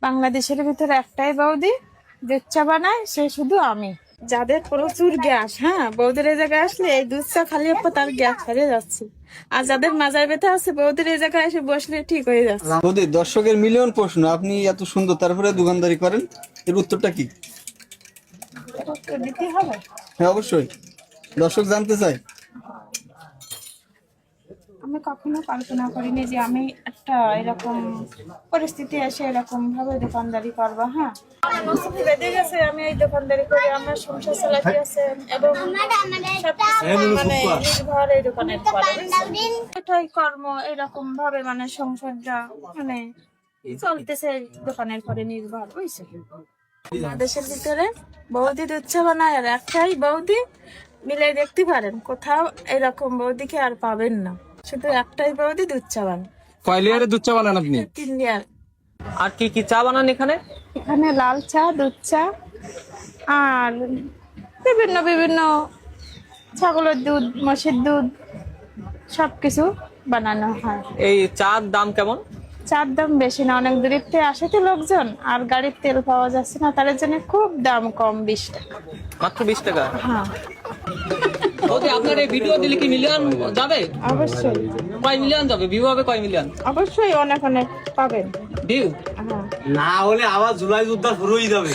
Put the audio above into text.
বাংলাদেশের ভিতরে একটাই বৌদি দুধ চা বানায়, সে শুধু আমি। যাদের প্রচুর গ্যাস, হ্যাঁ, বৌদির এই জায়গায় আসলে এই দুধ চা খালি তার গ্যাস হারিয়ে যাচ্ছে। আর যাদের মাজায় ব্যথা আছে, বৌদির এই জায়গায় এসে বসলে ঠিক হয়ে যাচ্ছে। বৌদি, দর্শকের মিলিয়ন প্রশ্ন, আপনি এত সুন্দর তারপরে দোকানদারি করেন, এর উত্তরটা কি? উত্তর দিতে হবে। হ্যাঁ, অবশ্যই, দর্শক জানতে চাই। আমি কখনো কল্পনা করিনি যে আমি একটা এরকম পরিস্থিতি এসে এরকম ভাবে দোকানদারি করবো। হ্যাঁ, বছর বেঁধে গেছে আমি এই দোকানদারি করে আমার সংসার চালাতে আছে এবং মানে নির্ভর এই দোকানের পরে। এটাই কর্ম, এরকম ভাবে মানে সংসারটা মানে চলতেছে দোকানের পরে নির্ভর, বুঝছে। দেশের ভিতরে বৌদি দুধ চা বানায় আর একটাই বৌদি, মিলে দেখতে পারেন কোথাও এরকম বৌদিকে আর পাবেন না। শুধু একটাই বৌদি দুধ চা বানায়। কয় লেয়ারের দুধ চা বানান আপনি? 3 লেয়ার। আর কি কি চা বানান এখানে? এখানে লাল চা, দুধ চা আর বিভিন্ন বিভিন্ন ছাগলের দুধ, মোষের দুধ সবকিছু বানানো হয়। এই চার দাম কেমন? চার দাম বেশি না, অনেক দূরের থেকে আসে তো লোকজন, আর গাড়ির তেল পাওয়া যাচ্ছে না, তার জন্য খুব দাম কম, 20 টাকা। মাত্র 20 টাকা? হ্যাঁ, বৌদি, আপনার এই ভিডিও দিলে কি মিলিয়ন যাবে? অবশ্যই কয় মিলিয়ন যাবে? ভিউ হবে কয় মিলিয়ন? অবশ্যই অনেক অনেক পাবেন ভিউ হ্যাঁ। না হলে আবার জুলাই যুদ্ধ শুরু হয়ে যাবে।